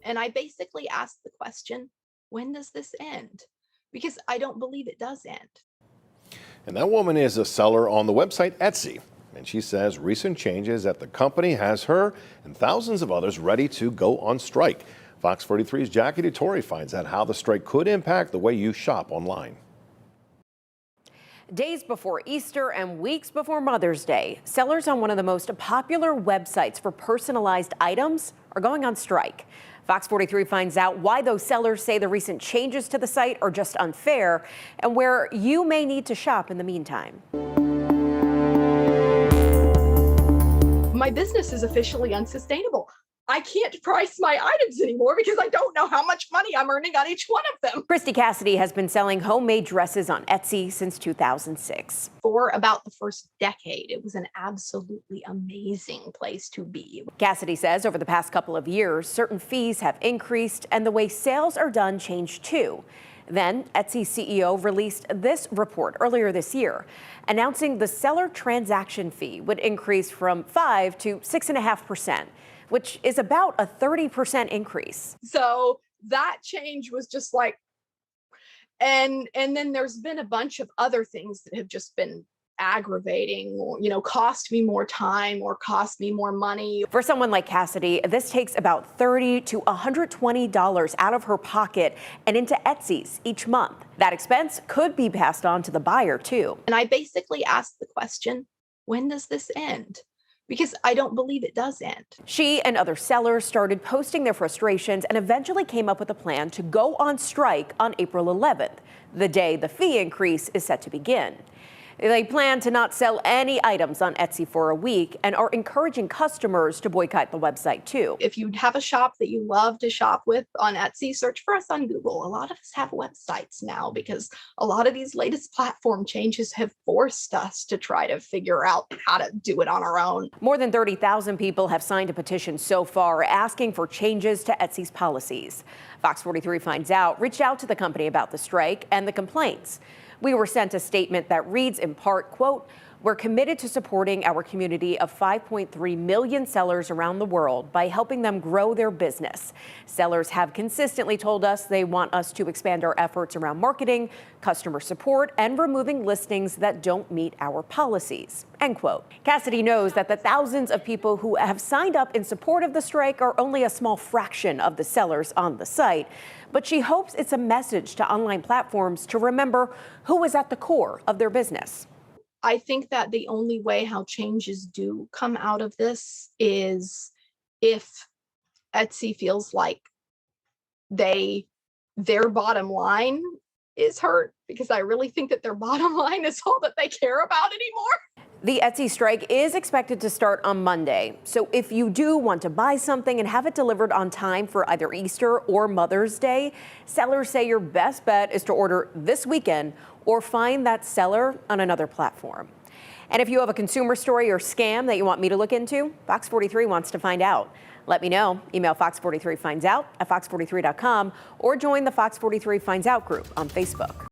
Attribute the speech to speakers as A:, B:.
A: And I basically asked the question, when does this end? Because I don't believe it does end.
B: And that woman is a seller on the website Etsy. And she says recent changes at the company has her and thousands of others ready to go on strike. Fox 43's Jackie DeTore finds out how the strike could impact the way you shop online.
C: Days before Easter and weeks before Mother's Day, sellers on one of the most popular websites for personalized items are going on strike. Fox 43 finds out why those sellers say the recent changes to the site are just unfair and where you may need to shop in the meantime.
A: My business is officially unsustainable. I can't price my items anymore because I don't know how much money I'm earning on each one of them.
C: Christy Cassidy has been selling homemade dresses on Etsy since 2006.
A: For about the first decade, it was an absolutely amazing place to be.
C: Cassidy says over the past couple of years, certain fees have increased and the way sales are done changed too. Then Etsy CEO released this report earlier this year, announcing the seller transaction fee would increase from 5 to 6.5%. which is about a 30% increase.
A: So that change was just like, and then there's been a bunch of other things that have just been aggravating, or, cost me more time or cost me more money.
C: For someone like Cassidy, this takes about $30 to $120 out of her pocket and into Etsy's each month. That expense could be passed on to the buyer too.
A: And I basically asked the question, when does this end? Because I don't believe it does end.
C: She and other sellers started posting their frustrations and eventually came up with a plan to go on strike on April 11th, the day the fee increase is set to begin. They plan to not sell any items on Etsy for a week and are encouraging customers to boycott the website too.
A: If you have a shop that you love to shop with on Etsy, search for us on Google. A lot of us have websites now because a lot of these latest platform changes have forced us to try to figure out how to do it on our own.
C: More than 30,000 people have signed a petition so far asking for changes to Etsy's policies. Fox 43 Finds Out reached out to the company about the strike and the complaints. We were sent a statement that reads in part, quote, "We're committed to supporting our community of 5.3 million sellers around the world by helping them grow their business. Sellers have consistently told us they want us to expand our efforts around marketing, customer support, and removing listings that don't meet our policies," end quote. Cassidy knows that the thousands of people who have signed up in support of the strike are only a small fraction of the sellers on the site, but she hopes it's a message to online platforms to remember who is at the core of their business.
A: I think that the only way how changes do come out of this is if Etsy feels like their bottom line is hurt, because I really think that their bottom line is all that they care about anymore.
C: The Etsy strike is expected to start on Monday. So if you do want to buy something and have it delivered on time for either Easter or Mother's Day, sellers say your best bet is to order this weekend or find that seller on another platform. And if you have a consumer story or scam that you want me to look into, Fox 43 wants to find out. Let me know. Email Fox43 Finds Out at fox43.com or join the Fox 43 Finds Out group on Facebook.